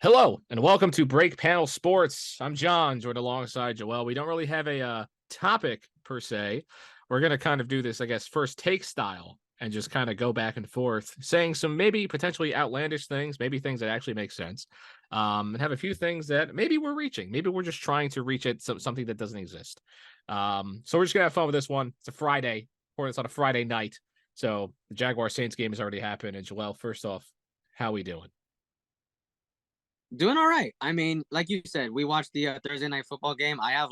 Hello and welcome to Break Panel Sports. I'm John, joined alongside Joel. We don't really have a topic per se. We're going to kind of do this, I guess, first take style and just kind of go back and forth, saying some maybe potentially outlandish things, maybe things that actually make sense, and have a few things that maybe we're reaching. Maybe we're just trying to reach it, something that doesn't exist. So we're just going to have fun with this one. It's a Friday, or it's on a Friday night. So the Jaguar-Saints game has already happened. And Joel, first off, how we doing? Doing all right. I mean, like you said, we watched the Thursday night football game. I had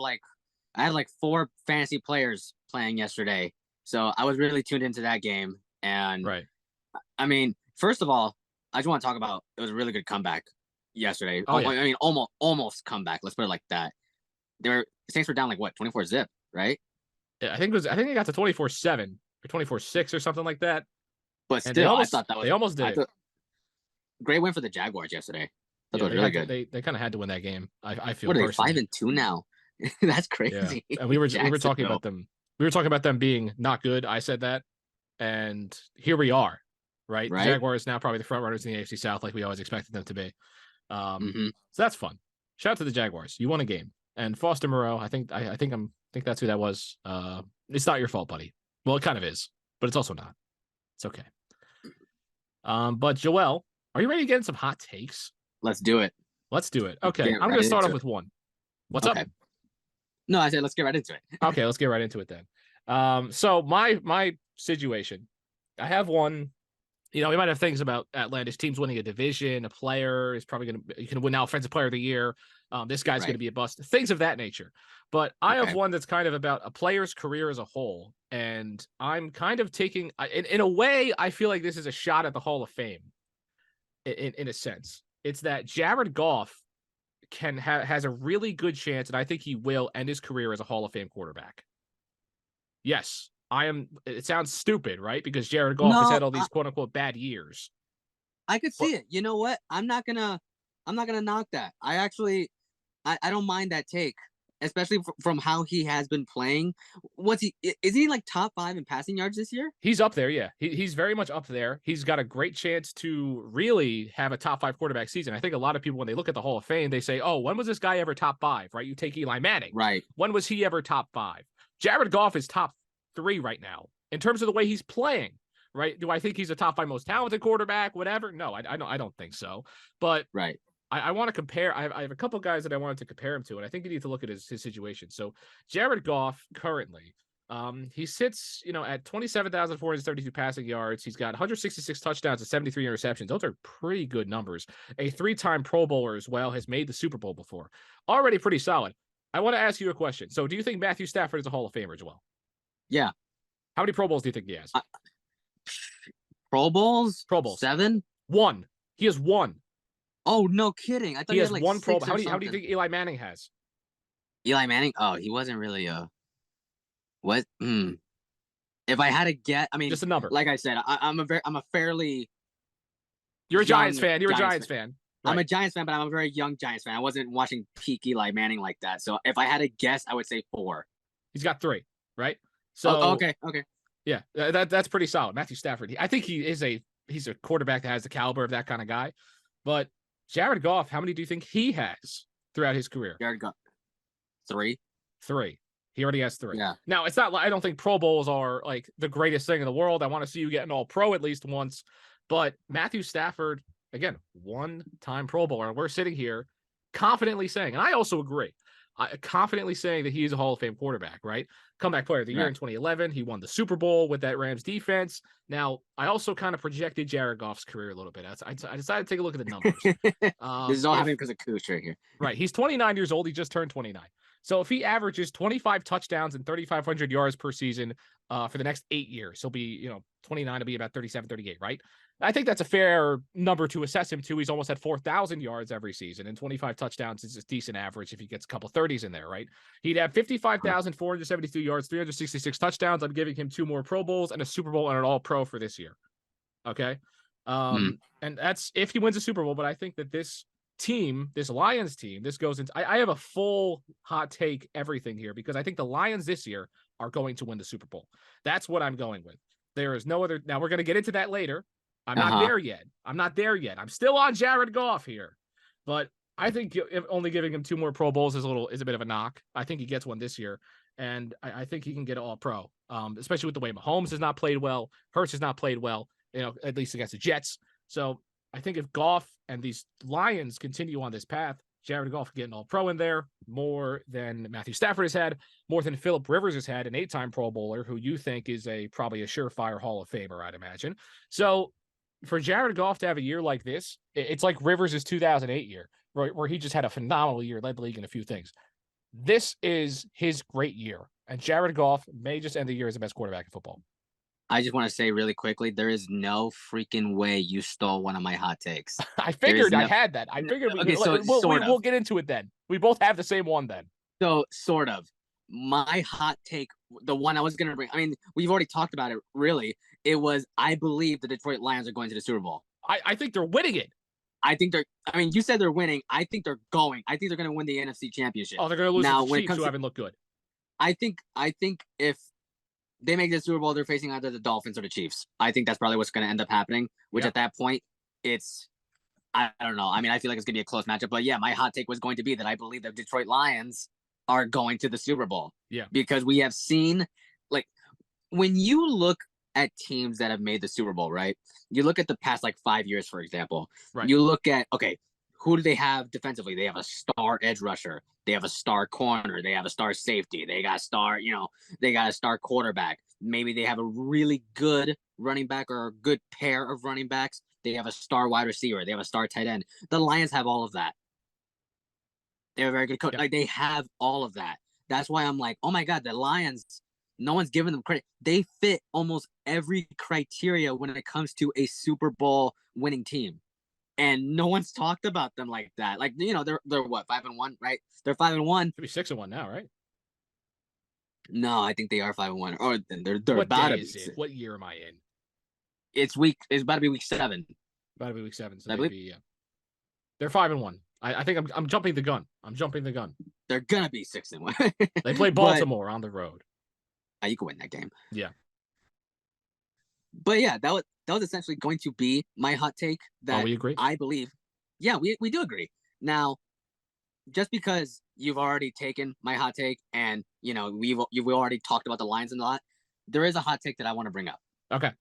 like four fantasy players playing yesterday, so I was really tuned into that game. And Right. I mean, first of all, I just want to talk about it was a really good comeback yesterday. Oh, yeah. I mean, almost comeback. Let's put it like that. Saints were down like what 24-zip, right? I think it got to 24-7 or 24-6 or something like that. But And still, I thought that was they almost did it. Great win for the Jaguars yesterday. Yeah, was really good. They kind of had to win that game. I feel. What are they, personally. 5-2 now? That's crazy. Yeah. And we were talking about them. We were talking about them being not good. I said that, and here we are, right? The Jaguars now probably the front runners in the AFC South, like we always expected them to be. So that's fun. Shout out to the Jaguars. You won a game, and Foster Moreau. I think that's who that was. It's not your fault, buddy. Well, it kind of is, but it's also not. It's okay. But Joel, are you ready to get in some hot takes? Let's do it. Okay, I'm going to start off with one. What's up? No, I said let's get right into it. Okay, let's get right into it then. So my situation, I have one. You know, we might have things about outlandish teams winning a division. A player is probably going to win now Offensive Player of the Year. This guy's going to be a bust. Things of that nature. But I have one that's kind of about a player's career as a whole, and I'm kind of taking, in a way, I feel like this is a shot at the Hall of Fame. In a sense, it's that Jared Goff has a really good chance, and I think he will end his career as a Hall of Fame quarterback. Yes, I am. It sounds stupid, right? Because Jared Goff has had all these quote unquote bad years. I could see it. You know what? I'm not gonna knock that. I don't mind that take, especially from how he has been playing. Is he like top 5 in passing yards this year? He's up there, yeah. He's very much up there. He's got a great chance to really have a top 5 quarterback season. I think a lot of people, when they look at the Hall of Fame, they say, "Oh, when was this guy ever top 5?" Right? You take Eli Manning, right? When was he ever top 5? Jared Goff is top 3 right now in terms of the way he's playing. Right? Do I think he's a top 5 most talented quarterback? Whatever? No, I don't think so. But right. I want to compare. I have a couple guys that I wanted to compare him to, and I think you need to look at his situation. So Jared Goff currently, he sits, at 27,432 passing yards. He's got 166 touchdowns and 73 interceptions. Those are pretty good numbers. A 3-time Pro Bowler as well, has made the Super Bowl before. Already pretty solid. I want to ask you a question. So do you think Matthew Stafford is a Hall of Famer as well? Yeah. How many Pro Bowls do you think he has? Pro Bowls? 7? 1. He has 1. Oh, no kidding. I thought he has like 1 Pro Bowl. How do you think Eli Manning has? Eli Manning? Oh, he wasn't really what? If I had to get, I mean, just a number. Like I said, I'm a fairly. You're a Giants fan. You're a Giants fan. Right. I'm a Giants fan, but I'm a very young Giants fan. I wasn't watching peak Eli Manning like that. So if I had to guess, I would say 4. He's got 3, right? So okay. Yeah, that's pretty solid. Matthew Stafford. I think he's a quarterback that has the caliber of that kind of guy. But Jared Goff, how many do you think he has throughout his career? Jared Goff, 3. He already has 3. Yeah. Now, it's not like I don't think Pro Bowls are like the greatest thing in the world. I want to see you get an All-Pro at least once. But Matthew Stafford, again, 1-time Pro Bowler. And we're sitting here confidently saying, and I also agree, confidently saying that he's a Hall of Fame quarterback, right? Comeback Player of the Year in 2011. He won the Super Bowl with that Rams defense. Now, I also kind of projected Jared Goff's career a little bit. I decided to take a look at the numbers. This is all happening because of Kooch right here. Right. He's 29 years old. He just turned 29. So if he averages 25 touchdowns and 3,500 yards per season for the next 8 years, he'll be, 29 will be about 37, 38, right? I think that's a fair number to assess him to. He's almost at 4,000 yards every season, and 25 touchdowns is a decent average if he gets a couple 30s in there, right? He'd have 55,472 yards, 366 touchdowns. I'm giving him 2 more Pro Bowls and a Super Bowl and an All-Pro for this year. Okay? And that's if he wins a Super Bowl, but I think that this team, this Lions team, this goes into I have a full hot take everything here because I think the Lions this year are going to win the Super Bowl. That's what I'm going with. There is no other. Now we're going to get into that later. I'm not there yet. I'm still on Jared Goff here. But I think only giving him 2 more Pro Bowls is a bit of a knock. I think he gets one this year, and I think he can get all pro. Especially with the way Mahomes has not played well, Hurts has not played well, at least against the Jets. So I think if Goff and these Lions continue on this path, Jared Goff getting all pro in there, more than Matthew Stafford has had, more than Phillip Rivers has had, an 8-time Pro Bowler who you think is probably a surefire Hall of Famer, I'd imagine. So for Jared Goff to have a year like this, it's like Rivers' 2008 year, right, where he just had a phenomenal year, led the league in a few things. This is his great year, and Jared Goff may just end the year as the best quarterback in football. I just want to say really quickly, there is no freaking way you stole one of my hot takes. I figured I had that. I figured we'll get into it then. We both have the same one then. So, sort of. My hot take, the one I was going to bring, I mean, we've already talked about it, really. It was, I believe the Detroit Lions are going to the Super Bowl. I think they're winning it. You said they're winning. I think they're going. I think they're going to win the NFC Championship. Oh, they're going to lose to the Chiefs, who haven't looked good. I think if they make the Super Bowl, they're facing either the Dolphins or the Chiefs. I think that's probably what's going to end up happening, which at that point, I don't know. I mean, I feel like it's going to be a close matchup. But yeah, my hot take was going to be that I believe the Detroit Lions are going to the Super Bowl. Yeah. Because we have seen, like, when you look at teams that have made the Super Bowl, right? You look at the past, 5 years, for example. Right. You look at, okay, who do they have defensively? They have a star edge rusher. They have a star corner. They have a star safety. They got a star quarterback. Maybe they have a really good running back or a good pair of running backs. They have a star wide receiver. They have a star tight end. The Lions have all of that. They're a very good coach. They have all of that. That's why I'm like, oh my God, the Lions, no one's giving them credit. They fit almost every criteria when it comes to a Super Bowl winning team. And no one's talked about them like that. They're what, 5-1, right? They're 5-1. Could be 6-1 now, right? No, I think they are 5-1. Or they're what about day to is it? What year am I in? It's about to be week 7. About to be week 7. So they're 5-1. I think I'm jumping the gun. They're gonna be 6-1. They play Baltimore on the road. You can win that game. Yeah. But yeah, that was essentially going to be my hot take. That we agree. I believe. Yeah, we do agree. Now, just because you've already taken my hot take, and you've already talked about the Lions a lot, there is a hot take that I want to bring up. Okay.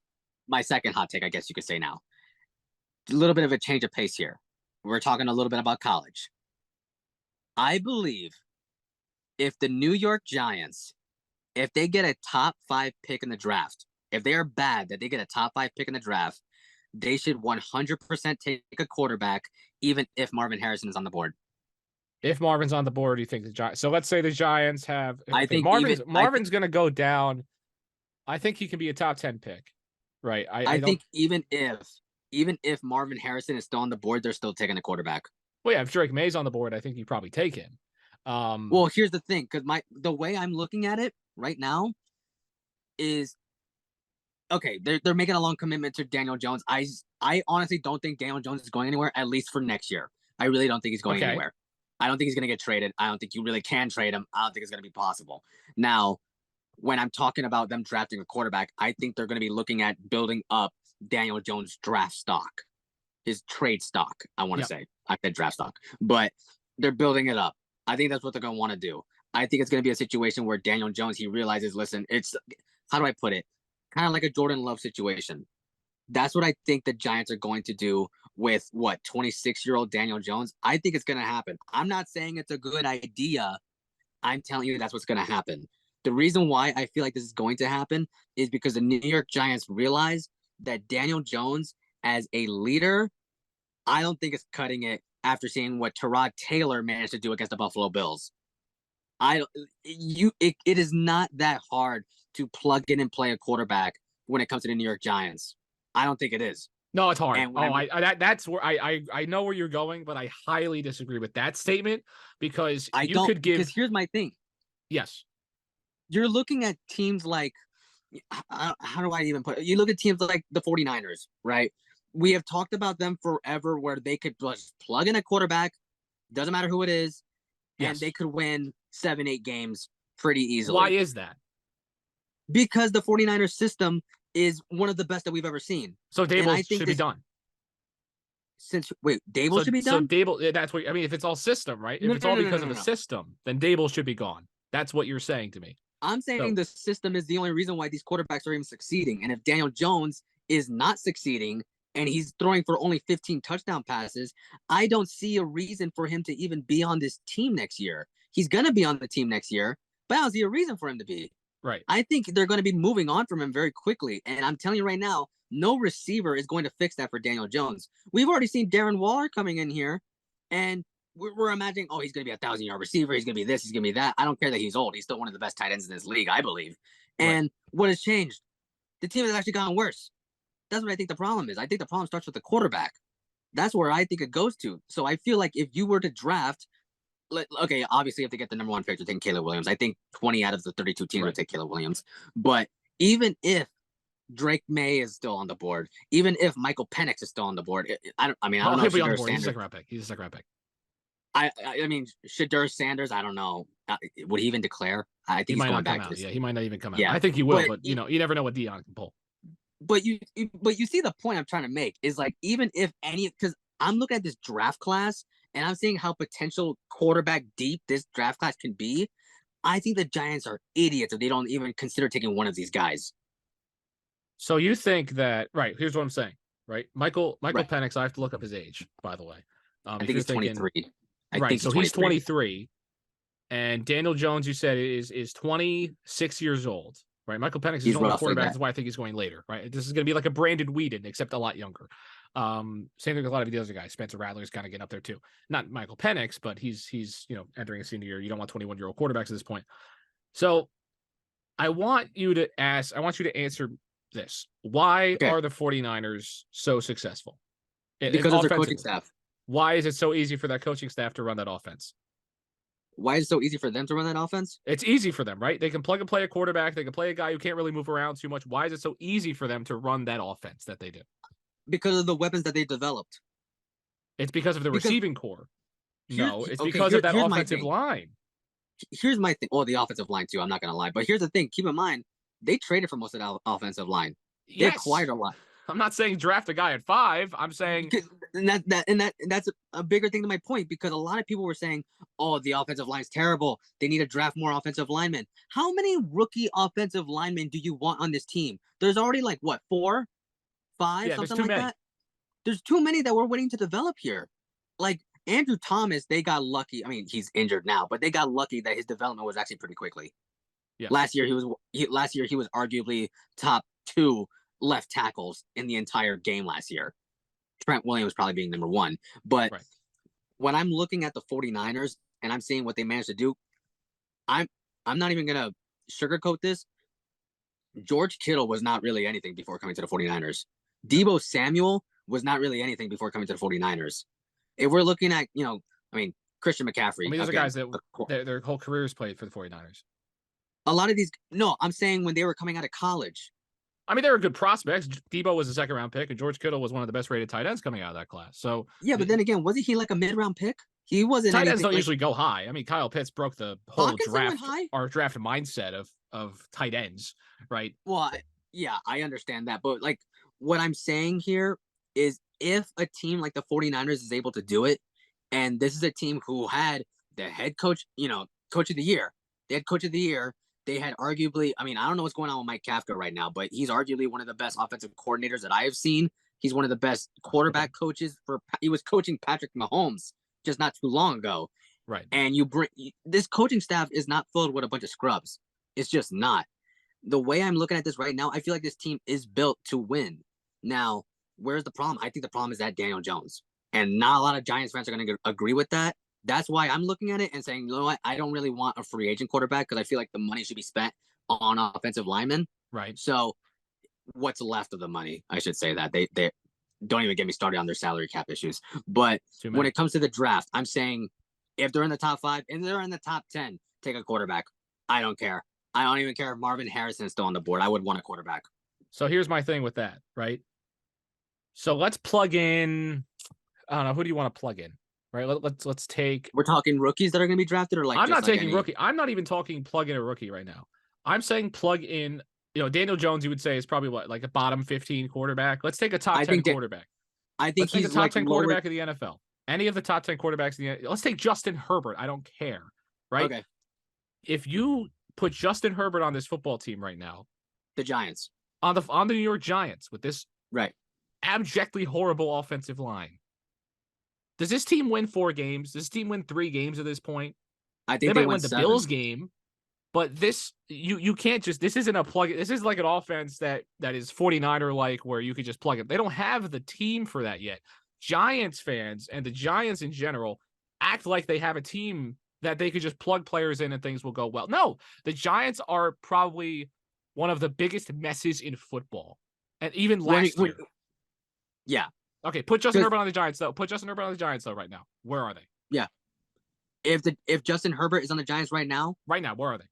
My second hot take, I guess you could say now. A little bit of a change of pace here. We're talking a little bit about college. I believe if the New York Giants, if they get a top 5 pick in the draft, if they are bad that they get a top 5 pick in the draft, they should 100% take a quarterback, even if Marvin Harrison is on the board. If Marvin's on the board, you think the Giants? So let's say the Giants have. I think Marvin's going to go down. I think he can be a top 10 pick, right? I think even if Marvin Harrison is still on the board, they're still taking a quarterback. Well, yeah, if Drake May's on the board, I think you probably take him. Well, here's the thing, because the way I'm looking at it right now is, okay, they're making a long commitment to Daniel Jones. I honestly don't think Daniel Jones is going anywhere, at least for next year. I really don't think he's going anywhere. I don't think he's going to get traded. I don't think you really can trade him. I don't think it's going to be possible. Now, when I'm talking about them drafting a quarterback, I think they're going to be looking at building up Daniel Jones' draft stock, his trade stock, I want to say. I said draft stock, but they're building it up. I think that's what they're going to want to do. I think it's going to be a situation where Daniel Jones, he realizes, listen, it's, how do I put it? Kind of like a Jordan Love situation. That's what I think the Giants are going to do with 26-year-old Daniel Jones. I think it's going to happen. I'm not saying it's a good idea. I'm telling you that's what's going to happen. The reason why I feel like this is going to happen is because the New York Giants realize that Daniel Jones as a leader, I don't think is cutting it after seeing what Tyrod Taylor managed to do against the Buffalo Bills. It is not that hard to plug in and play a quarterback when it comes to the New York Giants. I don't think it is. No, it's hard. That's where I know where you're going, but I highly disagree with that statement because because here's my thing. Yes. You're looking at teams like, how do I even put it? You look at teams like the 49ers, right? We have talked about them forever where they could just plug in a quarterback, doesn't matter who it is, and they could win 7-8 games pretty easily. Why is that? Because the 49ers system is one of the best that we've ever seen. So Dable should be done. Wait, Dable should be So done? Dable, that's what I mean. If it's all system, right? If No, it's no, all no, no, because no, of the no. system, then Dable should be gone. That's what you're saying to me. I'm saying So the system is the only reason why these quarterbacks are even succeeding. And if Daniel Jones is not succeeding and he's throwing for only 15 touchdown passes, I don't see a reason for him to even be on this team next year. He's going to be on the team next year, but I don't see a reason for him to be. right. I think they're going to be moving on from him very quickly. And I'm telling you right now, no receiver is going to fix that for Daniel Jones. We've already seen Darren Waller coming in here, and we're imagining, oh, he's going to be 1,000-yard receiver. He's going to be this. He's going to be that. I don't care that he's old. He's still one of the best tight ends in this league, I believe. And right. what has changed? The team has actually gotten worse. That's what I think the problem is. I think the problem starts with the quarterback. That's where I think it goes to. So I feel like if you were to draft, okay, obviously if they get the number 1 pick, they're taking Caleb Williams. I think 20 out of the 32 teams would take Caleb Williams. But even if Drake May is still on the board, even if Michael Penix is still on the board, I don't know. He'll be on the Shadur board. He's a Sanders, second round pick. He's a second round pick. I mean, Shadur Sanders, I don't know. Would he even declare? I think He he's might going not come back out. to Yeah, he might not even come out. Yeah, I think he will, but you you never know what Dion can pull. But you see the point I'm trying to make is like, even if because I'm looking at this draft class and I'm seeing how potential quarterback deep this draft class can be. I think the Giants are idiots if they don't even consider taking one of these guys. So you think that, right? Here's what I'm saying, right? Michael Right. Penix. I have to look up his age, by the way. I think he's 23. Right. So he's 23, and Daniel Jones, you said, is 26 years old, right? Michael Penix is only a quarterback. That's why I think he's going later, right? This is going to be like a Brandon Weeden, except a lot younger. Same thing with a lot of the other guys. Spencer Rattler's kind of getting up there too. Not Michael Penix, but he's entering a senior year. You don't want 21-year-old quarterbacks at this point. So I want you to answer this. Why are the 49ers so successful? Because of their coaching staff. Why is it so easy for that coaching staff to run that offense? Why is it so easy for them to run that offense? It's easy for them, right? They can plug and play a quarterback. They can play a guy who can't really move around too much. Why is it so easy for them to run that offense that they do? Because of the weapons that they developed. It's because of the receiving core. No, it's because of that offensive line. Here's my thing. Well, the offensive line too. I'm not going to lie. But here's the thing. Keep in mind, they traded for most of that offensive line. They acquired a lot. I'm not saying draft a guy at 5. I'm saying that's a bigger thing to my point, because a lot of people were saying, "Oh, the offensive line's terrible. They need to draft more offensive linemen." How many rookie offensive linemen do you want on this team? There's already like what, 4, 5, something like that. There's too many that we're waiting to develop here. Like Andrew Thomas, they got lucky. I mean, he's injured now, but they got lucky that his development was actually pretty quickly. Yeah. Last year he was arguably top 2 left tackles in the entire game last year. Trent Williams probably being number 1. But when I'm looking at the 49ers and I'm seeing what they managed to do, I'm not even going to sugarcoat this. George Kittle was not really anything before coming to the 49ers. Deebo Samuel was not really anything before coming to the 49ers. If we're looking at, Christian McCaffrey. Those are guys that their whole careers played for the 49ers. A lot of these, no, I'm saying when they were coming out of college. They were good prospects. Debo was a second-round pick, and George Kittle was one of the best-rated tight ends coming out of that class. So yeah, but then again, wasn't he like a mid-round pick? He wasn't. Tight ends don't usually go high. Kyle Pitts broke the whole draft mindset of tight ends, right? Well, yeah, I understand that, but like what I'm saying here is, if a team like the 49ers is able to do it, and this is a team who had the head coach, coach of the year, they had coach of the year. They had arguably, I don't know what's going on with Mike Kafka right now, but he's arguably one of the best offensive coordinators that I have seen. He's one of the best quarterback coaches. He was coaching Patrick Mahomes just not too long ago. Right. And this coaching staff is not filled with a bunch of scrubs. It's just not. The way I'm looking at this right now, I feel like this team is built to win. Now, where's the problem? I think the problem is that Daniel Jones. And not a lot of Giants fans are going to agree with that. That's why I'm looking at it and saying, you know what, I don't really want a free agent quarterback, because I feel like the money should be spent on offensive linemen. Right. So what's left of the money? I should say that. They don't even get me started on their salary cap issues. But when it comes to the draft, I'm saying if they're in the top 5 and they're in the top 10, take a quarterback. I don't care. I don't even care if Marvin Harrison is still on the board. I would want a quarterback. So here's my thing with that, right? So let's plug in, I don't know, who do you want to plug in? Right, let's take. We're talking rookies that are going to be drafted, or like I'm not taking rookie. I'm not even talking plug in a rookie right now. I'm saying plug in. Daniel Jones, you would say, is probably what, like a bottom 15 quarterback. Let's take a top 10 quarterback. I think Let's take a he's top like 10 lower. quarterback of the NFL. Any of the top 10 quarterbacks in the NFL. Let's take Justin Herbert. I don't care, right? Okay, If you put Justin Herbert on this football team right now, the Giants. on the New York Giants with this Right. abjectly horrible offensive line, does this team win 4 games? Does this team win 3 games at this point? I They think might win win the 7. Bills game, but this you can't just. This isn't a plug. This is like an offense that is 49er like where you could just plug it. They don't have the team for that yet. Giants fans and the Giants in general act like they have a team that they could just plug players in and things will go well. No, the Giants are probably one of the biggest messes in football, and even last year. Yeah. Okay, put Justin Herbert on the Giants though. Put Justin Herbert on the Giants though. Right now, where are they? Yeah. If Justin Herbert is on the Giants right now, where are they?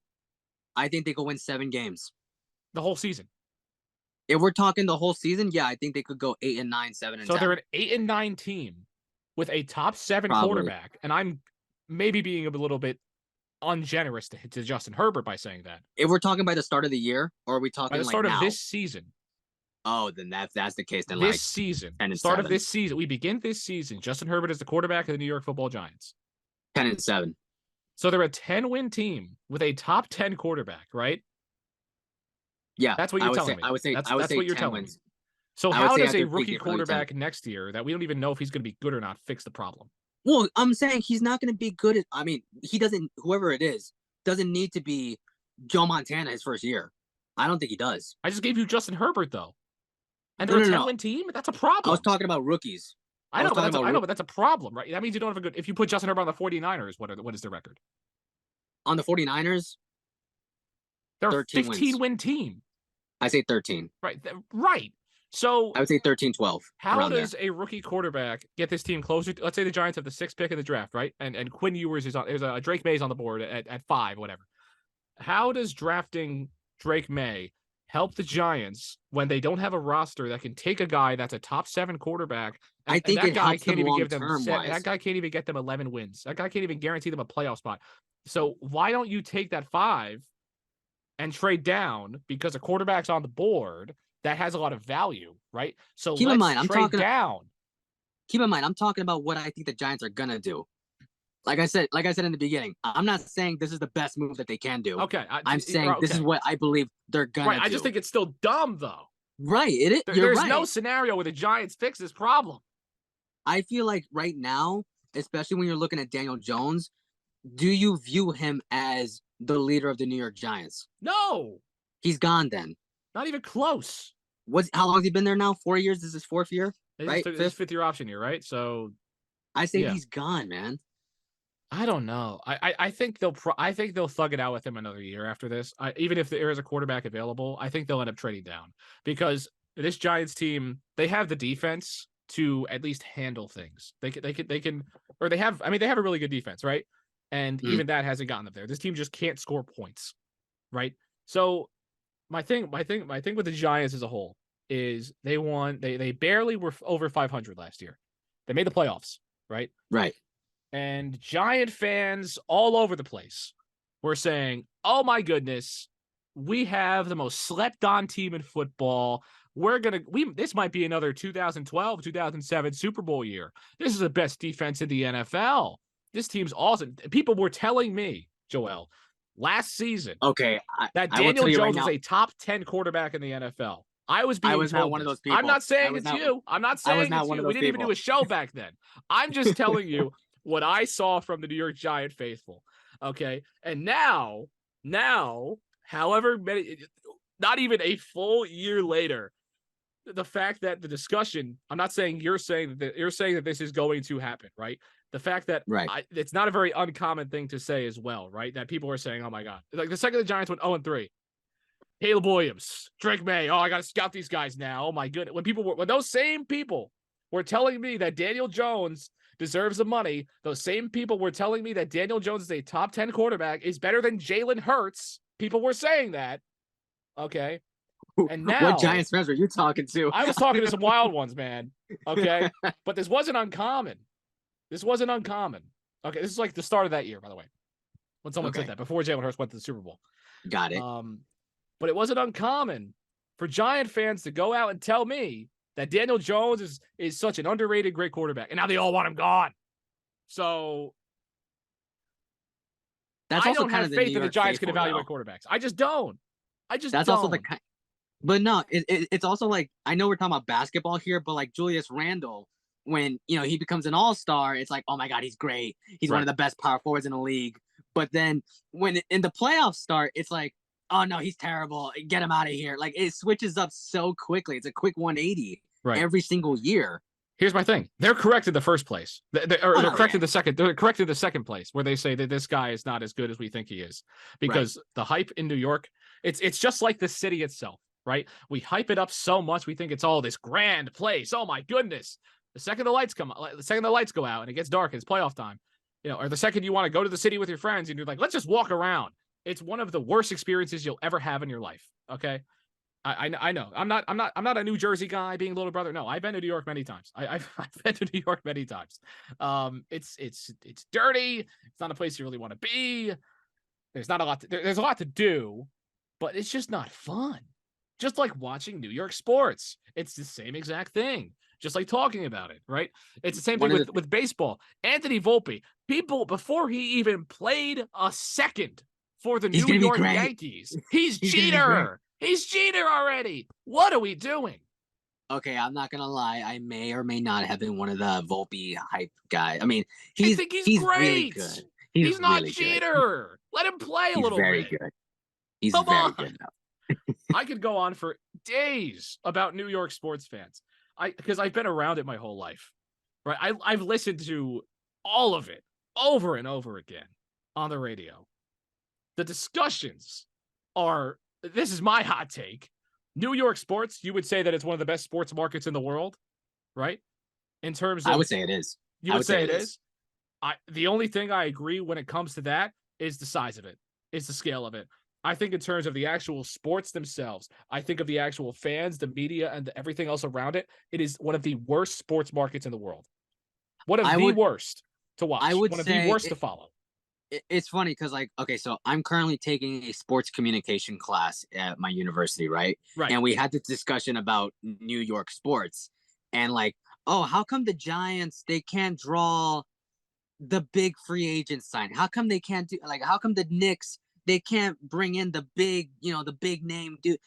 I think they could win 7 games. The whole season. If we're talking the whole season, yeah, I think they could go 8-9, 7-10. So they're an 8-9 team with a top 7 quarterback, and I'm maybe being a little bit ungenerous to Justin Herbert by saying that. If we're talking by the start of the year, or are we talking by the start of this season? Oh, then that's the case. Then this season, start of this season, we begin this season. Justin Herbert is the quarterback of the New York Football Giants. 10-7. So they're a 10-win team with a top 10 quarterback, right? Yeah, that's what you're telling me. I would say that's what you're telling me. So how does a rookie quarterback next year that we don't even know if he's going to be good or not fix the problem? Well, I'm saying he's not going to be good. He doesn't. Whoever it is doesn't need to be Joe Montana his first year. I don't think he does. I just gave you Justin Herbert though, and they're a 10-win team. That's a problem. I was talking about rookies. I know, but that's a problem, right? That means you don't have a good. If you put Justin Herbert on the 49ers, what is their record? On the 49ers, they're a 15-win team. I say 13. Right. So I would say 13-12. How does a rookie quarterback get this team closer? Let's say the Giants have the 6th pick in the draft, right? And Quinn Ewers is on. There's a Drake May's on the board at 5, whatever. How does drafting Drake May help the Giants when they don't have a roster that can take a guy that's a top 7 quarterback? I think that guy can't even give them. That guy can't even get them 11 wins. That guy can't even guarantee them a playoff spot. So why don't you take that 5 and trade down because a quarterback's on the board that has a lot of value, right? So keep in mind, I'm talking down. Keep in mind, I'm talking about what I think the Giants are gonna do. Like I said in the beginning, I'm not saying this is the best move that they can do. Okay, I'm saying this is what I believe they're gonna do. I just think it's still dumb, though. Right, it is. There's no scenario where the Giants fix this problem. I feel like right now, especially when you're looking at Daniel Jones, do you view him as the leader of the New York Giants? No, he's gone. Then not even close. How long has he been there now? 4 years. This is his 4th year, right? This 5th year option year, right? So I say he's gone, man. I don't know. I think they'll thug it out with him another year after this. Even if there is a quarterback available, I think they'll end up trading down because this Giants team, they have the defense to at least handle things. They can, or they have. I mean, they have a really good defense, right? And even that hasn't gotten them there. This team just can't score points, right? So my thing with the Giants as a whole is they barely were over 500 last year. They made the playoffs, right? Right. And Giant fans all over the place were saying, "Oh my goodness, we have the most slept on team in football. This might be another 2012, 2007 Super Bowl year. This is the best defense in the NFL. This team's awesome." People were telling me, Joel, last season, that Daniel Jones was a top 10 quarterback in the NFL. I was not one of those people. I'm not saying it's you. I'm not saying it's you. We didn't even do a show back then. I'm just telling you what I saw from the New York Giant faithful. Okay. And now, however many, not even a full year later, the fact that the discussion, I'm not saying you're saying that this is going to happen, right? The fact that it's not a very uncommon thing to say as well, right? That people are saying, "Oh my God." Like the second the Giants went 0-3, Caleb Williams, Drake May, I got to scout these guys now. Oh my goodness. When those same people were telling me that Daniel Jones deserves the money, those same people were telling me that Daniel Jones is a top 10 quarterback, is better than Jalen Hurts. People were saying that. Okay. And now, what Giants fans were you talking to? I was talking to some wild ones, man. Okay. But this wasn't uncommon. Okay. This is like the start of that year, by the way, when someone said that before Jalen Hurts went to the Super Bowl. Got it. But it wasn't uncommon for Giant fans to go out and tell me that Daniel Jones is such an underrated, great quarterback, and now they all want him gone. So That's I also don't kind have of the faith New that the York Giants can faithful, evaluate though. quarterbacks. I just don't. I just That's also the don't. kind. But no, it's also like, I know we're talking about basketball here, but like Julius Randle, when he becomes an all-star, it's like, oh my God, he's great. He's one Right. of the best power forwards in the league. But then when in the playoffs start, it's like, oh no, he's terrible. Get him out of here. Like, it switches up so quickly. It's a quick 180 Right. every single year. Here's my thing. They're correct in the first place. They're correct in the second. They're correct in the second place, where they say that this guy is not as good as we think he is, because the hype in New York, it's just like the city itself, right? We hype it up so much, we think it's all this grand place. Oh my goodness! The second the lights go out and it gets dark, and it's playoff time, or the second you want to go to the city with your friends and you're like, let's just walk around. It's one of the worst experiences you'll ever have in your life. Okay. I know. I'm not a New Jersey guy being little brother. No, I've been to New York many times. I've been to New York many times. It's dirty. It's not a place you really want to be. There's not a lot. There's a lot to do, but it's just not fun. Just like watching New York sports. It's the same exact thing. Just like talking about it, right? It's the same thing with baseball. Anthony Volpe, people, before he even played a second for the New York Yankees, he's cheater. He's cheater already. What are we doing? Okay, I'm not gonna lie. I may or may not have been one of the Volpe hype guys. I mean, he's great. Really good. He's not really cheater. Good. Let him play a little bit. He's very good. He's very good. I could go on for days about New York sports fans. Because I've been around it my whole life, right? I've listened to all of it over and over again on the radio. The discussions are, this is my hot take. New York sports, you would say that it's one of the best sports markets in the world, right? In terms of, I would say it is. You would say it is? The only thing I agree when it comes to that is the size of it, is the scale of it. I think in terms of the actual sports themselves, I think of the actual fans, the media, and everything else around it, it is one of the worst sports markets in the world. One of the worst to watch. One of the worst to follow. It's funny because, like, okay, so I'm currently taking a sports communication class at my university, right? Right. And we had this discussion about New York sports, and like, oh, how come the Giants, they can't draw the big free agent sign? How come they can't do, like, how come the Knicks, they can't bring in the big, the big name dude?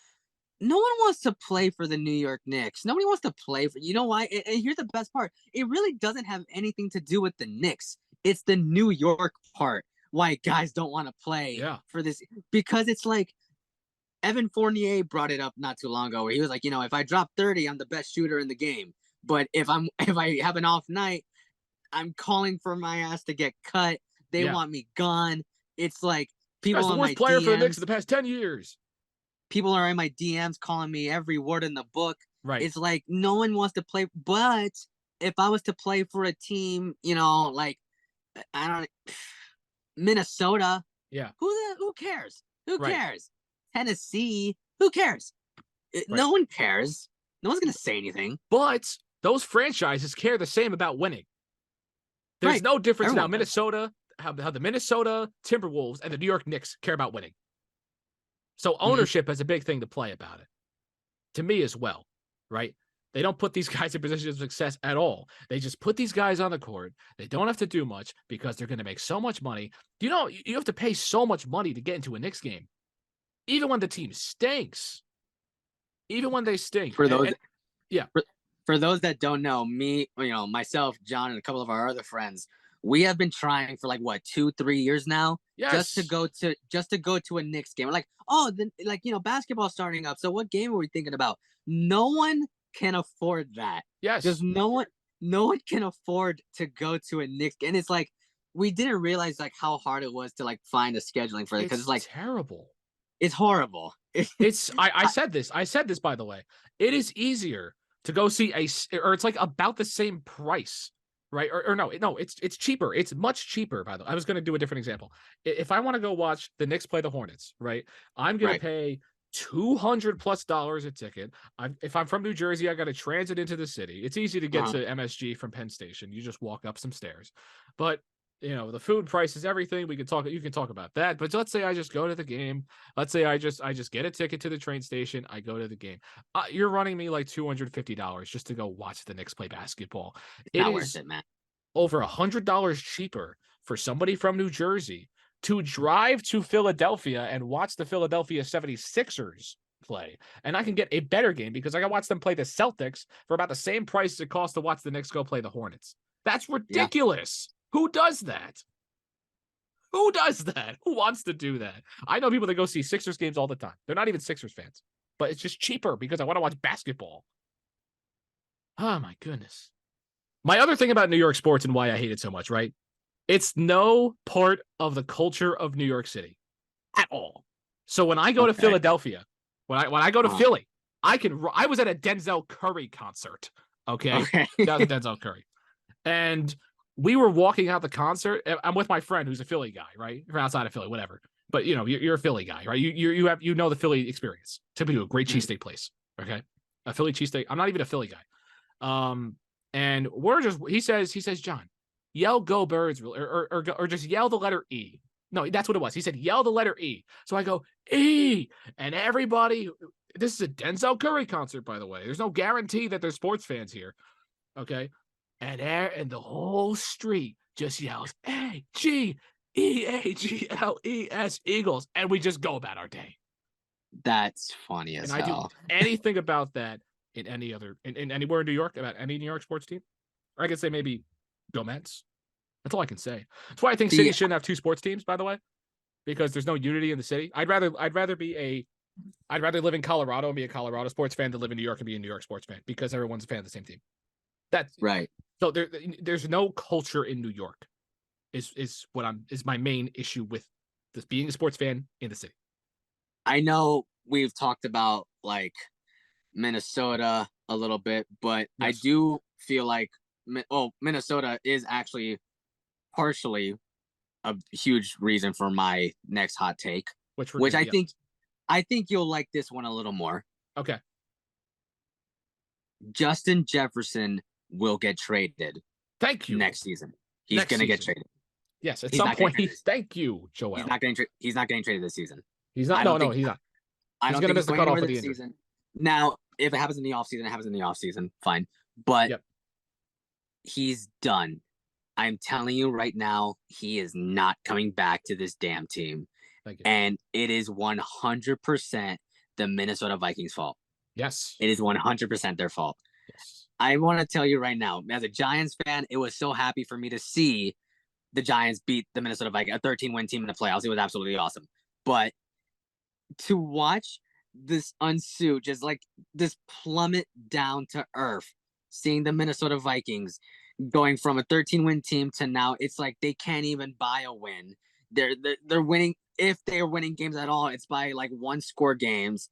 No one wants to play for the New York Knicks. Nobody wants to play for, you know why? And here's the best part. It really doesn't have anything to do with the Knicks. It's the New York part why guys don't want to play for this. Because it's like, Evan Fournier brought it up not too long ago, where he was like, if I drop 30, I'm the best shooter in the game. But if I have an off night, I'm calling for my ass to get cut. They want me gone. It's like, people That's the worst player for the Knicks in the past 10 years. People are in my DMs calling me every word in the book. Right. It's like, no one wants to play. But if I was to play for a team, like, I don't, Minnesota. Yeah. Who cares? Who cares? Tennessee. Who cares? No one cares. No one's going to say anything. But those franchises care the same about winning. There's no difference now. Minnesota, how the Minnesota Timberwolves and the New York Knicks care about winning. So ownership has a big thing to play about it. To me as well, right? They don't put these guys in positions of success at all. They just put these guys on the court. They don't have to do much because they're going to make so much money. You have to pay so much money to get into a Knicks game. Even when the team stinks. Even when they stink. For those that don't know, me, myself, John, and a couple of our other friends, we have been trying for 2-3 years now, just to go to a Knicks game. We're like, basketball's starting up. So what game are we thinking about? No one can afford that. Yes. Just no one can afford to go to a Knicks game. And it's like, we didn't realize how hard it was to find a scheduling for it, because it's terrible. It's horrible. I said this, by the way. It is easier to go see or it's about the same price. Right. Or no, it's cheaper. It's much cheaper, by the way. I was going to do a different example. If I want to go watch the Knicks play the Hornets, right, I'm going to pay $200+ a ticket. If I'm from New Jersey, I got to transit into the city. It's easy to get to MSG from Penn Station. You just walk up some stairs. But the food prices, everything. You can talk about that. But let's say I just go to the game. Let's say I just get a ticket to the train station. I go to the game. You're running me like $250 just to go watch the Knicks play basketball. It's It not worth is it, man. over $100 cheaper for somebody from New Jersey to drive to Philadelphia and watch the Philadelphia 76ers play. And I can get a better game because I can watch them play the Celtics for about the same price it costs to watch the Knicks go play the Hornets. That's ridiculous. Yeah. Who does that? Who does that? Who wants to do that? I know people that go see Sixers games all the time. They're not even Sixers fans, but it's just cheaper because I want to watch basketball. Oh, my goodness. My other thing about New York sports and why I hate it so much, right? It's no part of the culture of New York City at all. So when I go to Philadelphia, when I go to Philly, I was at a Denzel Curry concert. Okay. That was Denzel Curry. And we were walking out the concert. I'm with my friend who's a Philly guy, right? From outside of Philly, whatever. But you're a Philly guy, right? You have the Philly experience. Typically a great cheesesteak place. Okay. A Philly cheesesteak. I'm not even a Philly guy. And he says, John, yell "Go Birds" or just yell the letter E. No, that's what it was. He said, yell the letter E. So I go, E. And everybody, this is a Denzel Curry concert, by the way. There's no guarantee that there's sports fans here. Okay. And the whole street just yells AGEAGLES, Eagles. And we just go about our day. That's funny as hell. I do anything about that in anywhere in New York, about any New York sports team. Or I could say maybe go Mets. That's all I can say. That's why I think cities shouldn't have two sports teams, by the way, because there's no unity in the city. I'd rather live in Colorado and be a Colorado sports fan than live in New York and be a New York sports fan because everyone's a fan of the same team. That's right. So there's no culture in New York is my main issue with this being a sports fan in the city. I know we've talked about like Minnesota a little bit, but yes. I do feel like Minnesota is actually partially a huge reason for my next hot take, which I think you'll like this one a little more. Okay. Justin Jefferson will get traded. Thank you. Next season. He's going to get traded. Yes, at some point. Thank you, Joel. He's not getting traded this season. He's not. No, he's not. He's going to miss the cutoff of the season. Now, if it happens in the offseason, it happens in the offseason. Fine. But he's done. I'm telling you right now, he is not coming back to this damn team. And it is 100% the Minnesota Vikings' fault. Yes. It is 100% their fault. Yes. I want to tell you right now, as a Giants fan, it was so happy for me to see the Giants beat the Minnesota Vikings, a 13-win team in the playoffs. It was absolutely awesome. But to watch this unsuit, just like this plummet down to earth, seeing the Minnesota Vikings going from a 13-win team to now it's like they can't even buy a win. They're winning. If they're winning games at all, it's by like one-score games.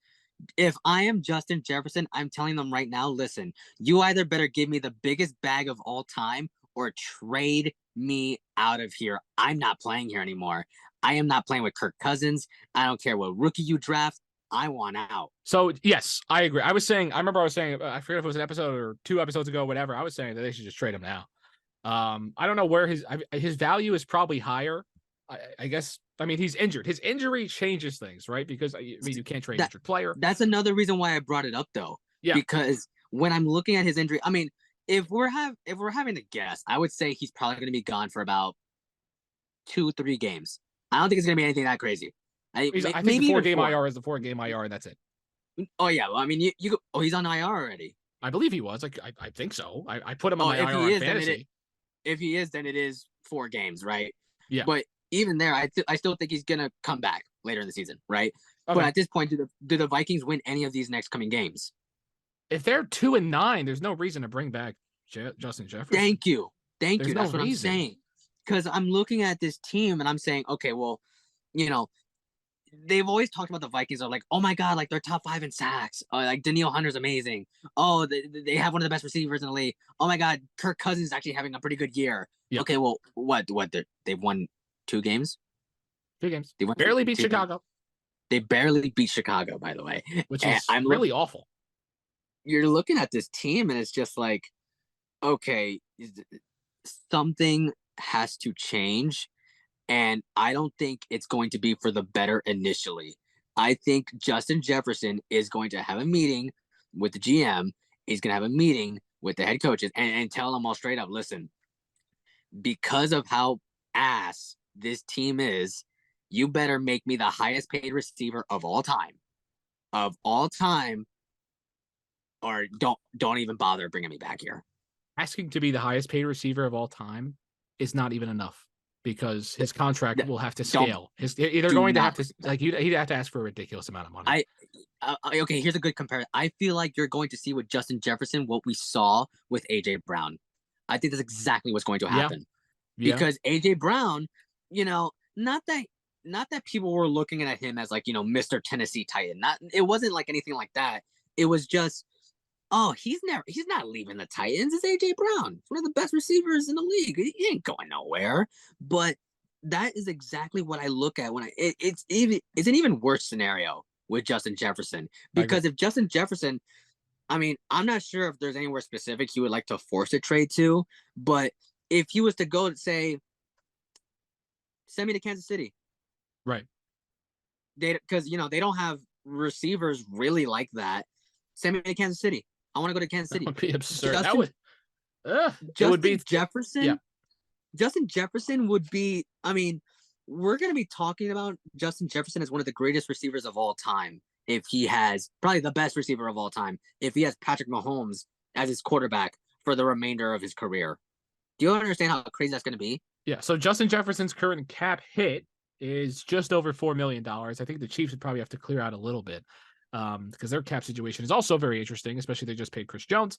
If I am Justin Jefferson, I'm telling them right now, listen, you either better give me the biggest bag of all time or trade me out of here. I'm not playing here anymore. I am not playing with Kirk Cousins. I don't care what rookie you draft. I want out. So, yes, I agree. I remember I was saying, I forget if it was an episode or 2 episodes ago, whatever. I was saying that they should just trade him now. I don't know where his value is probably higher. I guess. I mean, he's injured. His injury changes things, right? Because you can't trade an injured player. That's another reason why I brought it up, though. Yeah. Because when I'm looking at his injury, I mean, if we're having to guess, I would say he's probably going to be gone for about 2-3 games. I don't think it's going to be anything that crazy. I think the 4-game IR is the 4-game IR, and that's it. Oh yeah, well, I mean, he's on IR already. I believe he was. I think so. I put him on my IR on fantasy. If he is, then it is 4 games, right? Yeah. But even there, I still think he's gonna come back later in the season, right? Okay. But at this point, do the Vikings win any of these next coming games? If they're 2-9, there's no reason to bring back Justin Jefferson. Thank you. That's what I'm saying. Because I'm looking at this team and I'm saying, okay, well, they've always talked about the Vikings are like, oh my God, like they're top 5 in sacks. Like Danielle Hunter's amazing. Oh, they have one of the best receivers in the league. Oh my God, Kirk Cousins is actually having a pretty good year. Yep. Okay, well, what? They've won 2 games? 2 games. They barely beat Chicago. Games. They barely beat Chicago, by the way. Which is really awful. You're looking at this team and it's just like, okay, something has to change, and I don't think it's going to be for the better initially. I think Justin Jefferson is going to have a meeting with the GM. He's going to have a meeting with the head coaches and tell them all straight up, listen, because of how ass this team is, you better make me the highest paid receiver of all time. Of all time, or don't even bother bringing me back here. Asking to be the highest paid receiver of all time is not even enough because his contract will have to scale. They're going to have to he'd have to ask for a ridiculous amount of money. Okay, here's a good comparison. I feel like you're going to see with Justin Jefferson what we saw with AJ Brown. I think that's exactly what's going to happen. Yeah. Because AJ Brown, not that people were looking at him as like, Mr. Tennessee Titan. It wasn't like anything like that. It was just, he's not leaving the Titans. It's AJ Brown. It's one of the best receivers in the league. He ain't going nowhere. But that is exactly what I look at when it's an even worse scenario with Justin Jefferson. Because if Justin Jefferson, I'm not sure if there's anywhere specific he would like to force a trade to, but if he was to go and say, send me to Kansas City. Right. Because they don't have receivers really like that. Send me to Kansas City. I want to go to Kansas City. That would be absurd. Jefferson. Yeah. Justin Jefferson would be. We're going to be talking about Justin Jefferson as one of the greatest receivers of all time. If he has probably the best receiver of all time, if he has Patrick Mahomes as his quarterback for the remainder of his career. Do you understand how crazy that's going to be? Yeah. So Justin Jefferson's current cap hit is just over $4 million. I think the Chiefs would probably have to clear out a little bit because their cap situation is also very interesting, especially they just paid Chris Jones.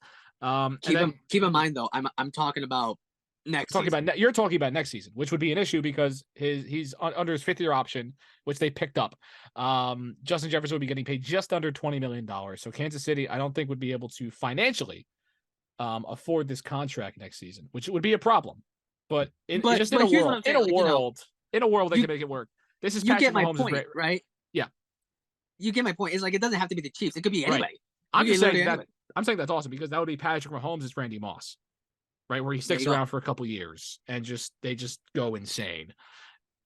Keep in mind though, I'm talking about next season. You're talking about next season, which would be an issue because he's under his 5th-year option, which they picked up. Justin Jefferson would be getting paid just under $20 million. So Kansas City, I don't think would be able to financially afford this contract next season, which would be a problem. But in a world they can make it work. This is Patrick Mahomes' point, right? Yeah, you get my point. It's like it doesn't have to be the Chiefs; it could be anybody. Right. I'm saying that's awesome because that would be Patrick Mahomes' Randy Moss, right? Where he sticks around for a couple years and they just go insane,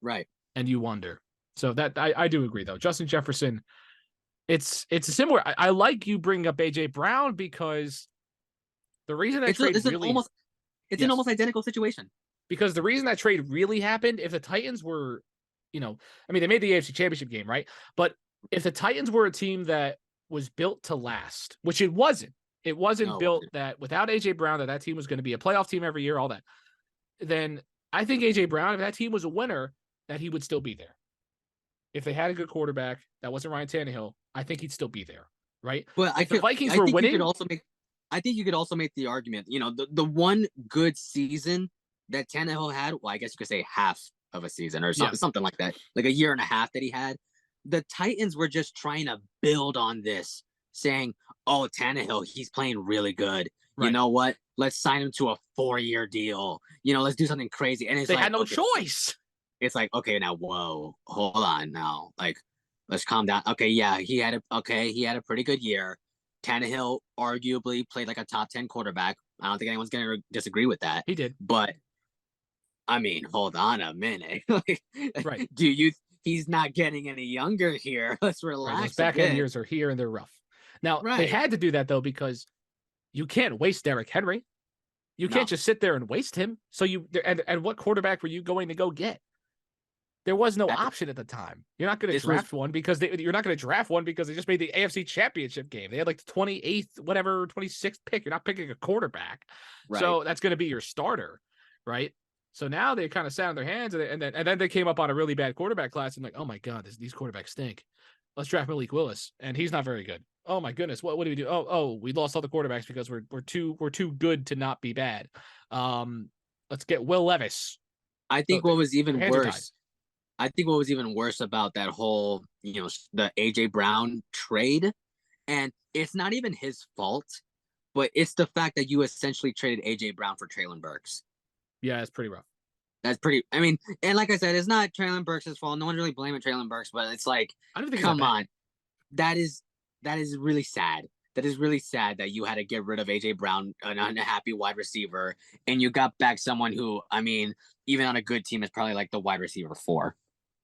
right? And you wonder. So that I do agree though. Justin Jefferson, it's a similar. I like you bring up AJ Brown because the reason that it's an almost identical situation. Because the reason that trade really happened, if the Titans were, they made the AFC Championship game, right? But if the Titans were a team that was built to last, which it wasn't built that without AJ Brown, that team was going to be a playoff team every year, all that, then I think AJ Brown, if that team was a winner, that he would still be there. If they had a good quarterback, that wasn't Ryan Tannehill, I think he'd still be there, right? But if the Vikings were winning, I think you could also make the argument, the one good season that Tannehill had, well, I guess you could say half of a season or something like that, like a year and a half that he had. The Titans were just trying to build on this, saying, oh, Tannehill, he's playing really good. Right. You know what? Let's sign him to a 4-year deal. Let's do something crazy. And they had no choice. It's like, okay, now, whoa, hold on now. Like, let's calm down. Okay, yeah, he had a pretty good year. Tannehill arguably played like a top 10 quarterback. I don't think anyone's going to disagree with that. He did. But, hold on a minute. Right. He's not getting any younger here. Let's relax. Those back end years are here and they're rough. Now, they had to do that, though, because you can't waste Derrick Henry. You can't just sit there and waste him. So and what quarterback were you going to go get? There was no option at the time. You're not going to draft one because you're not going to draft one because they just made the AFC Championship game. They had like the 28th, 26th pick. You're not picking a quarterback. Right. So that's going to be your starter, right? So now they kind of sat on their hands and then they came up on a really bad quarterback class and like, oh my God, these quarterbacks stink. Let's draft Malik Willis, and he's not very good. Oh my goodness, what do we do? Oh, we lost all the quarterbacks because we're too good to not be bad. Let's get Will Levis. I think what was even worse about that whole, the AJ Brown trade, and it's not even his fault, but it's the fact that you essentially traded AJ Brown for Treylon Burks. Yeah, it's pretty rough. And like I said, it's not Treylon Burks' fault. No one's really blaming Treylon Burks, but it's like, I don't think come on. That is really sad. That is really sad that you had to get rid of AJ Brown, an unhappy wide receiver, and you got back someone who, even on a good team, is probably like the wide receiver 4.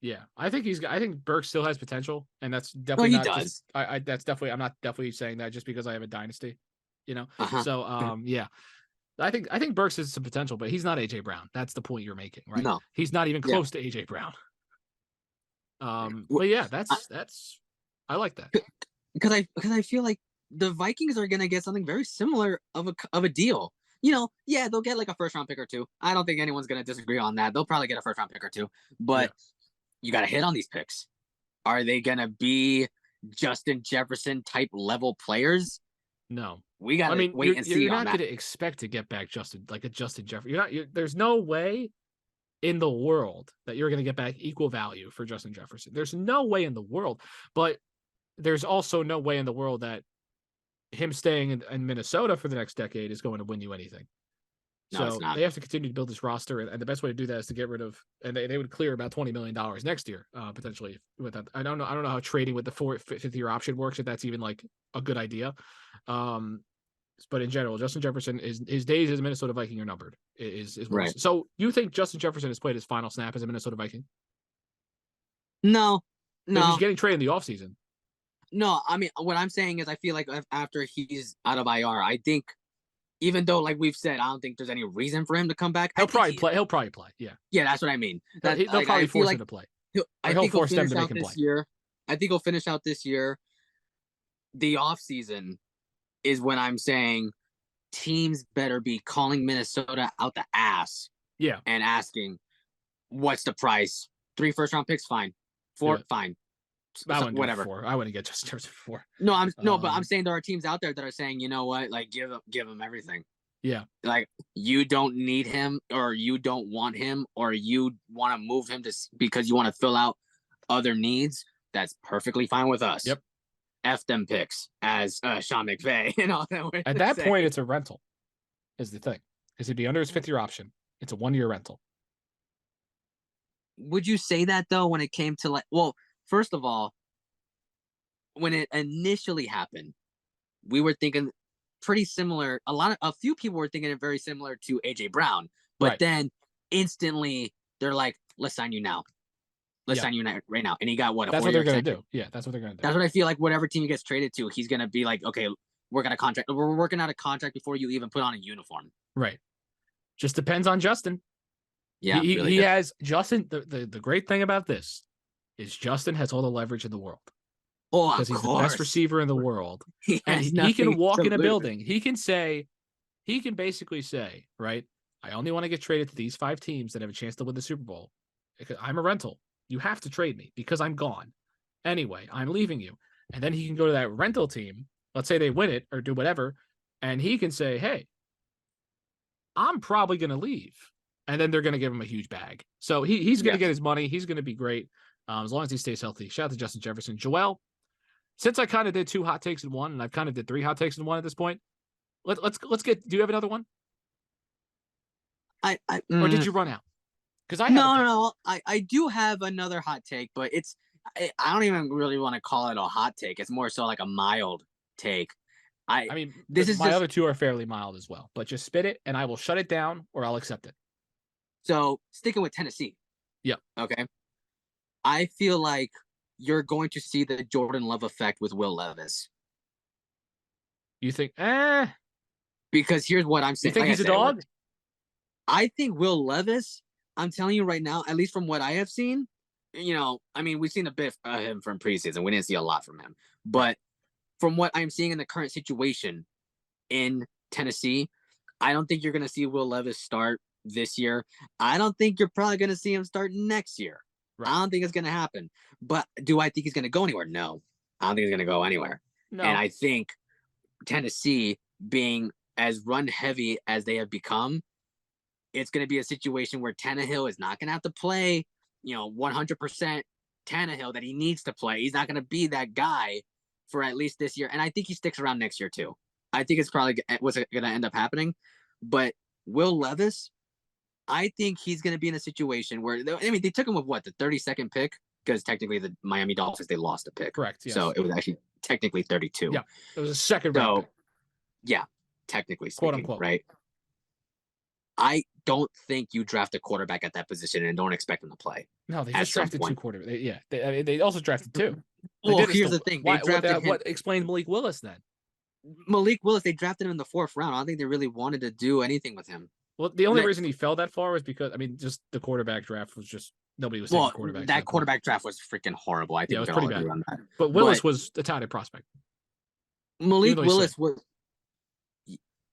Yeah, I think Burks still has potential, and that's No, definitely he not does. just. That's definitely. I'm not definitely saying that just because I have a dynasty, you know. Uh-huh. So yeah, I think Burks has some potential, but he's not AJ Brown. That's the point you're making, right? No. He's not even Yeah. close to AJ Brown. But yeah, that's I like that. Because I feel like the Vikings are gonna get something very similar of a deal. Yeah, they'll get like a first round pick or two. I don't think anyone's gonna disagree on that. They'll probably get a first round pick or two, but you got to hit on these picks. Are they gonna be Justin Jefferson type level players? No, we got to wait and see. You're not going to expect to get back Justin Jefferson. There's no way in the world that you're going to get back equal value for Justin Jefferson. There's no way in the world, but there's also no way in the world that him staying in Minnesota for the next decade is going to win you anything. No, so they have to continue to build this roster, and the best way to do that is to get rid of, and they would clear about $20 million next year, potentially with that. I don't know how trading with the fifth year option works, if that's even like a good idea. But in general, Justin Jefferson his days as a Minnesota Viking are numbered. Is right. So you think Justin Jefferson has played his final snap as a Minnesota Viking? No. He's getting traded in the offseason. No, I mean, what I'm saying is I feel like after he's out of IR, I think, even though, like we've said, I don't think there's any reason for him to come back. He'll probably play. He'll probably play. Yeah. Yeah, that's what I mean. They'll probably force him to play. I think he'll force them to make him play. Year. I think he'll finish out this year. The offseason is when I'm saying teams better be calling Minnesota out the ass. Yeah. And asking, what's the price? 3 first-round picks? Fine. 4? Fine. Whatever. I wouldn't get Justin Jefferson for 4. No, but I'm saying there are teams out there that are saying, you know what, like give him everything. Yeah. Like you don't need him, or you don't want him, or you want to move him because you want to fill out other needs. That's perfectly fine with us. Yep. F them picks, as Sean McVay and all that. At that point, it's a rental, is the thing, because he'd be under his 5th year option. It's a 1-year rental. Would you say that though when it came to like? Well, first of all, when it initially happened, we were thinking pretty similar. A few people were thinking it very similar to AJ Brown, but then instantly they're like, "Let's sign you now. Let's sign you right now." And he got what? That's what they're going to do. Yeah, that's what they're going to do. That's what I feel like. Whatever team he gets traded to, he's going to be like, "Okay, we're working out a contract before you even put on a uniform." Right. Just depends on Justin. Yeah, he has Justin. The great thing about this is Justin has all the leverage in the world. Oh, because he's the best receiver in the world. He can walk in a building. He can basically say, right, I only want to get traded to these 5 teams that have a chance to win the Super Bowl. Because I'm a rental. You have to trade me because I'm gone. Anyway, I'm leaving you. And then he can go to that rental team. Let's say they win it or do whatever. And he can say, hey, I'm probably going to leave. And then they're going to give him a huge bag. So he's going to get his money. He's going to be great as long as he stays healthy. Shout out to Justin Jefferson. Joel, since I kind of did 2 hot takes in one, and I've kind of did 3 hot takes in one at this point, let's get. Do you have another one? Or did you run out? Because I do have another hot take, but I don't even really want to call it a hot take. It's more so like a mild take. I mean, my other 2 are fairly mild as well. But just spit it, and I will shut it down, or I'll accept it. So sticking with Tennessee. Yeah. Okay. I feel like you're going to see the Jordan Love effect with Will Levis. You think, Because here's what I'm saying. You think he's a dog? I think Will Levis, I'm telling you right now, at least from what I have seen, I mean, we've seen a bit of him from preseason. We didn't see a lot from him. But from what I'm seeing in the current situation in Tennessee, I don't think you're going to see Will Levis start this year. I don't think you're probably going to see him start next year. Right. I don't think it's going to happen. But do I think he's going to go anywhere? No. I don't think he's going to go anywhere. No. And I think Tennessee, being as run heavy as they have become, it's going to be a situation where Tannehill is not going to have to play, 100% Tannehill that he needs to play. He's not going to be that guy for at least this year. And I think he sticks around next year too. I think it's probably what's going to end up happening. But Will Levis, I think he's going to be in a situation where, they took him with what, the 32nd pick? Because technically the Miami Dolphins, they lost a pick. Correct. Yes. So it was actually technically 32. Yeah. It was a second round pick. Yeah. Technically speaking, quote unquote. Right? I don't think you draft a quarterback at that position and don't expect him to play. No, they At just some drafted two point. quarterbacks. They also drafted two. They Well, did this here's the thing. They drafted him. what explained Malik Willis then? Malik Willis, they drafted him in the 4th round. I don't think they really wanted to do anything with him. Well, the only reason he fell that far was because, I mean, just the quarterback draft was just nobody was taking quarterbacks. That quarterback draft was freaking horrible. I think it was pretty bad. On that. But Willis was a talented prospect. Malik Willis was.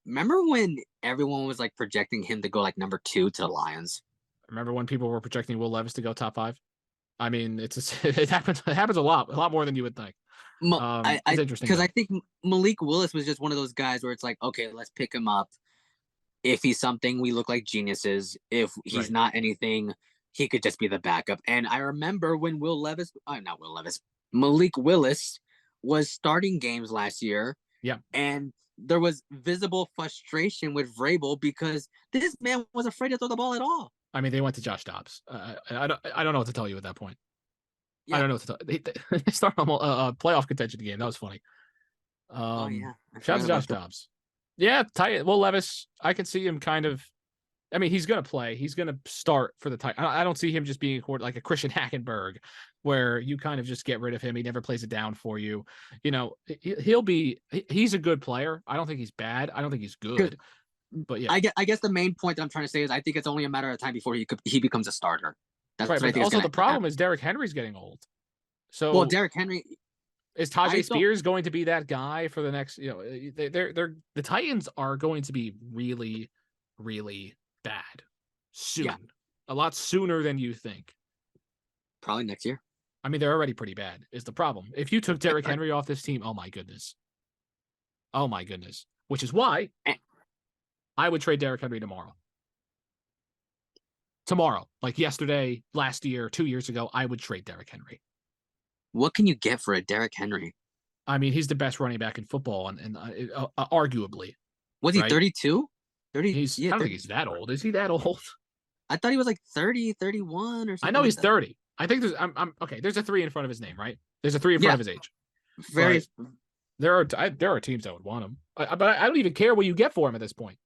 Remember when everyone was like projecting him to go like number 2 to the Lions? Remember when people were projecting Will Levis to go top 5? I mean, it happens a lot more than you would think. It's interesting because I think Malik Willis was just one of those guys where it's like, okay, let's pick him up. If he's something, we look like geniuses. If he's not anything, he could just be the backup. And I remember when Malik Willis was starting games last year. Yeah. And there was visible frustration with Vrabel because this man was afraid to throw the ball at all. I mean, they went to Josh Dobbs. I don't know what to tell you at that point. Yeah. I don't know what to tell you. They started a playoff contention game. That was funny. Shout out to Josh Dobbs. Yeah, Will Levis, I can see him kind of. I mean, he's going to play. He's going to start for the Titans. I don't see him just being like a Christian Hackenberg, where you kind of just get rid of him. He never plays it down for you. You know, he's a good player. I don't think he's bad. I don't think he's good. But yeah, I guess the main point that I'm trying to say is I think it's only a matter of time before he becomes a starter. That's right. But also, the problem is Derrick Henry's getting old. So Derrick Henry. Is Tajay Spears going to be that guy for the next? You know, the Titans are going to be really, really bad soon. Yeah. A lot sooner than you think. Probably next year. I mean, they're already pretty bad. Is the problem? If you took Derrick Henry off this team, oh my goodness. Which is why I would trade Derrick Henry tomorrow. Like yesterday, last year, 2 years ago, I would trade Derrick Henry. What can you get for a Derrick Henry? I mean, he's the best running back in football, and arguably. Was he 32? 30? I don't think he's that old. Is he that old? I thought he was like 30, 31 or something. I know he's 30. I think I'm okay. There's a 3 in front of his name, right? There's a 3 in front of his age. There are teams that would want him, but I don't even care what you get for him at this point.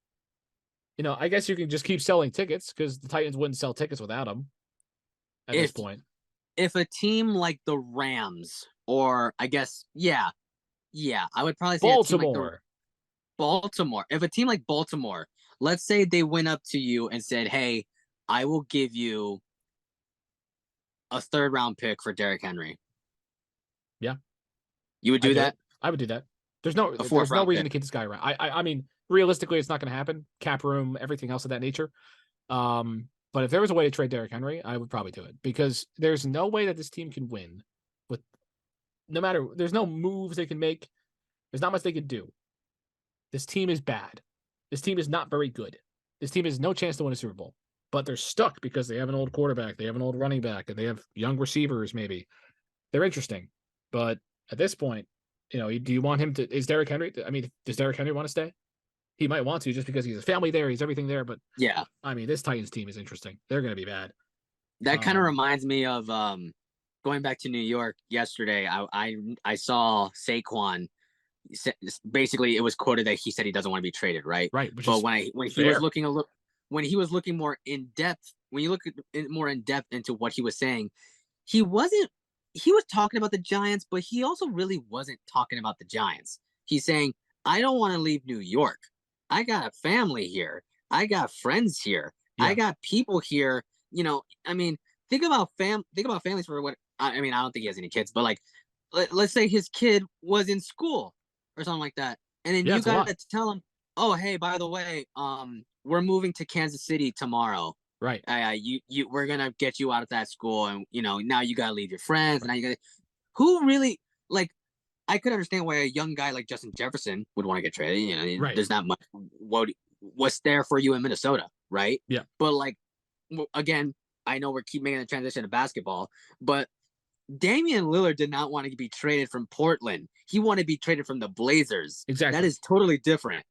You know, I guess you can just keep selling tickets because the Titans wouldn't sell tickets without him at this point. If a team like the Rams, or I guess, I would probably say Baltimore. If a team like Baltimore, let's say they went up to you and said, hey, I will give you a 3rd round pick for Derrick Henry. Yeah. You would do that? I would do that. There's no reason to keep this guy around. I mean, realistically, it's not going to happen. Cap room, everything else of that nature. But if there was a way to trade Derrick Henry, I would probably do it because there's no way that this team can win there's no moves they can make. There's not much they could do. This team is bad. This team is not very good. This team has no chance to win a Super Bowl, but they're stuck because they have an old quarterback. They have an old running back and they have young receivers. Maybe they're interesting, but at this point, you know, do you want him to, does Derrick Henry want to stay? He might want to just because he's a family there. He's everything there. But yeah, I mean, this Titans team is interesting. They're going to be bad. That kind of reminds me of going back to New York yesterday. I saw Saquon. Basically, it was quoted that he said he doesn't want to be traded, right? Right. But when he was looking more in depth, when you look more in depth into what he was saying, he was talking about the Giants, but he also really wasn't talking about the Giants. He's saying, I don't want to leave New York. I got a family here. I got friends here. Yeah. I got people here. You know, I mean, think about families for what, I mean, I don't think he has any kids, but like, let's say his kid was in school or something like that. And then you got to tell him, oh, hey, by the way, we're moving to Kansas City tomorrow. Right. We're going to get you out of that school. And, you know, now you got to leave your friends. And now you got to, who really, like, I could understand why a young guy like Justin Jefferson would want to get traded. You know, There's not much what's there for you in Minnesota, right? Yeah. But like, again, I know we're keep making the transition to basketball, but Damian Lillard did not want to be traded from Portland. He wanted to be traded from the Blazers. Exactly. That is totally different.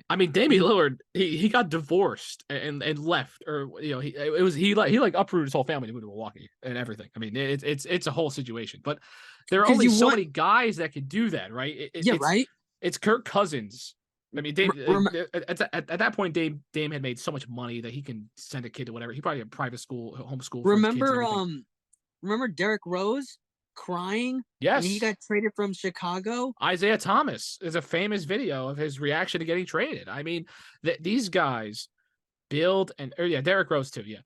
I mean, Damian Lillard, he got divorced and left, or you know, he uprooted his whole family to move to Milwaukee and everything. I mean, it's a whole situation. But there are only so many guys that can do that, right? Right. It's Kirk Cousins I mean, Rem- at that point, Dame had made so much money that he can send a kid to whatever. He probably had private school, homeschool for his kids and remember, everything. remember Derrick Rose crying when he Yes. got traded from Chicago? Isaiah Thomas is a famous video of his reaction to getting traded. I mean, these guys build yeah, Derrick Rose too. Yeah.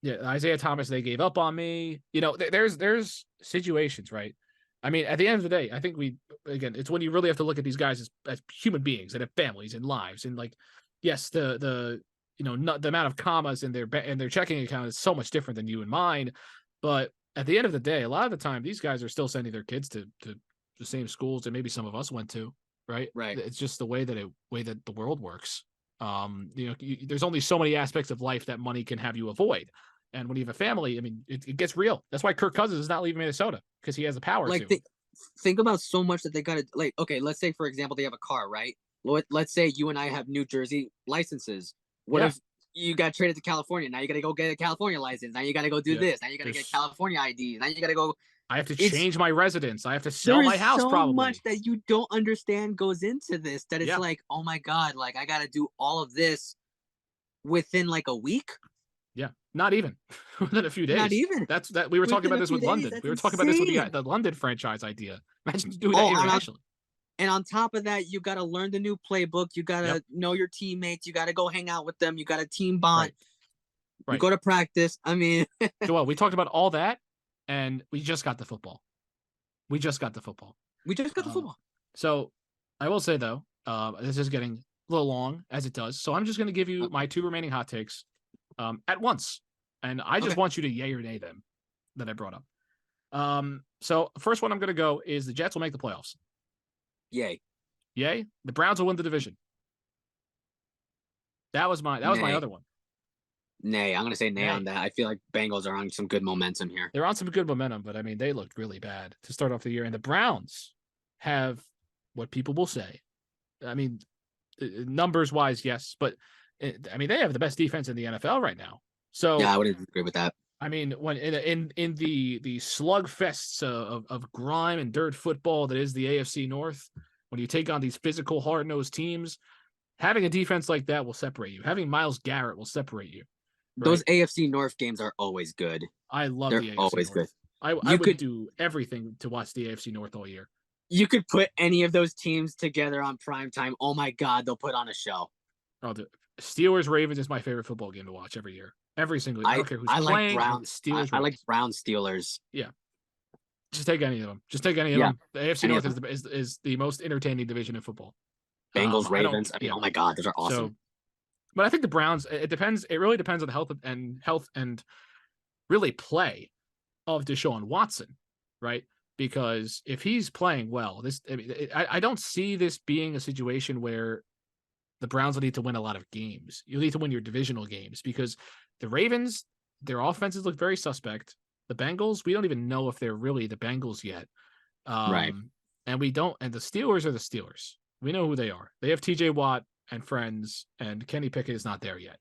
Yeah, Isaiah Thomas, they gave up on me. You know, there's situations, right? I mean, at the end of the day, I think it's when you really have to look at these guys as human beings that have families and lives. And like, yes, the the amount of commas in their checking account is so much different than you and mine. But at the end of the day, a lot of the time, these guys are still sending their kids to the same schools that maybe some of us went to, right? Right. It's just the way that the world works. There's only so many aspects of life that money can have you avoid. And when you have a family, I mean, it gets real. That's why Kirk Cousins is not leaving Minnesota, because he has the power to. Think about so much that they got to, like, okay, let's say, for example, they have a car, right? Let's say you and I have New Jersey licenses. What if you got traded to California? Now you got to go get a California license. Now you got to go do this. Now you got to get California ID. Now you got to go. I have to change my residence. I have to sell my house. So probably much that you don't understand goes into this, that it's like, oh my God, like I got to do all of this within like a week. Yeah, not even within a few days. Not even. That's that. We were talking about this with London. We were talking about this with the London franchise idea. Imagine doing that internationally. And on top of that, you got to learn the new playbook. You got to know your teammates. You got to go hang out with them. You got a team bond. Right. You go to practice. I mean, Joel, we talked about all that, and we just got the football. So I will say though, this is getting a little long as it does. So I'm just going to give you my 2 remaining hot takes at once, and I just want you to yay or nay them that I brought up. So first one I'm going to go is the Jets will make the playoffs. Yay. The Browns will win the division. That was my other one. Nay. I'm going to say nay on that. I feel like Bengals are on some good momentum here. They're on some good momentum, but I mean, they looked really bad to start off the year. And the Browns have what people will say. I mean, numbers wise, yes, but I mean, they have the best defense in the NFL right now. So yeah, I would agree with that. I mean, when in the slugfests of grime and dirt football that is the AFC North, when you take on these physical, hard-nosed teams, having a defense like that will separate you. Having Myles Garrett will separate you. Right? Those AFC North games are always good. I love the AFC always North. Good. I would do everything to watch the AFC North all year. You could put any of those teams together on prime time. Oh my God, they'll put on a show. Steelers Ravens is my favorite football game to watch every year. Every single year. I don't care who's playing. Like Browns. Steelers. I like Browns Steelers. Yeah. Just take any of them. them. The AFC North is the most entertaining division in football. Bengals, Ravens. I mean, oh my God, those are awesome. So, but I think the Browns. It depends. It really depends on the health and really play of Deshaun Watson, right? Because if he's playing well, I don't see this being a situation where the Browns will need to win a lot of games. You'll need to win your divisional games because the Ravens, their offenses look very suspect. The Bengals, we don't even know if they're really the Bengals yet. Right. And we don't. And the Steelers are the Steelers. We know who they are. They have TJ Watt and friends, and Kenny Pickett is not there yet.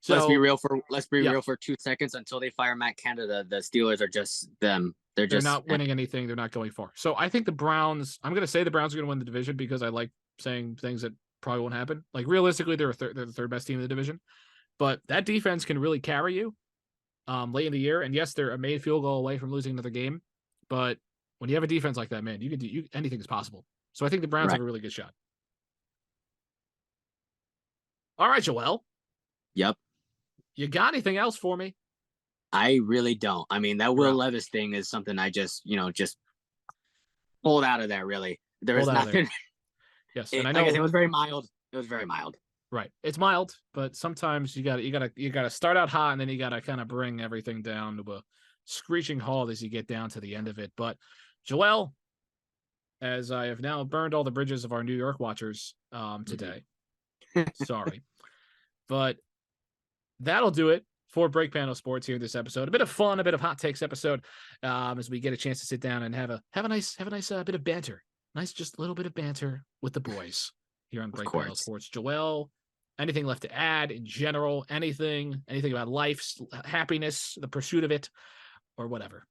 So let's be real for 2 seconds. Until they fire Matt Canada, the Steelers are just them. They're not winning anything. They're not going far. So I think the Browns. I'm going to say the Browns are going to win the division because I like saying things that probably won't happen. Like realistically, they're the third best team in the division, but that defense can really carry you late in the year. And yes, they're a made field goal away from losing another game, but when you have a defense like that, man, you can do anything is possible. So I think the Browns have a really good shot. All right, Joel. Yep. You got anything else for me? I really don't. I mean, that Will Levis thing is something I just pulled out of there. Really, there is nothing. Yes, and I know it was very mild. It was very mild. Right, it's mild, but sometimes you gotta start out hot, and then you gotta kind of bring everything down to a screeching halt as you get down to the end of it. But Joel, as I have now burned all the bridges of our New York watchers today, sorry, but that'll do it for Break Panel Sports here in this episode. A bit of fun, a bit of hot takes episode, as we get a chance to sit down and have a nice bit of banter. Nice, just a little bit of banter with the boys here on Break Panel Sports. Joel, anything left to add in general? Anything about life, happiness, the pursuit of it, or whatever?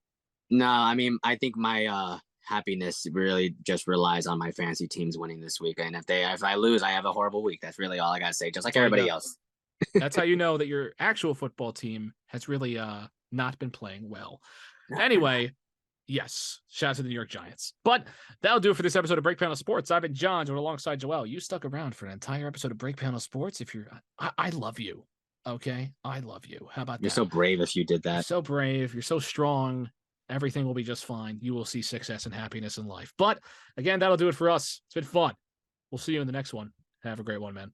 No, I mean, I think my happiness really just relies on my fantasy teams winning this week. And if I lose, I have a horrible week. That's really all I gotta say. Just like everybody else. That's how you know that your actual football team has really not been playing well. Anyway, yes, shout out to the New York Giants. But that'll do it for this episode of Break Panel Sports. I've been John, joined alongside Joel. You stuck around for an entire episode of Break Panel Sports. If you're, I love you. Okay, I love you. How about that? You're so brave if you did that. You're so brave. You're so strong. Everything will be just fine. You will see success and happiness in life. But again, that'll do it for us. It's been fun. We'll see you in the next one. Have a great one, man.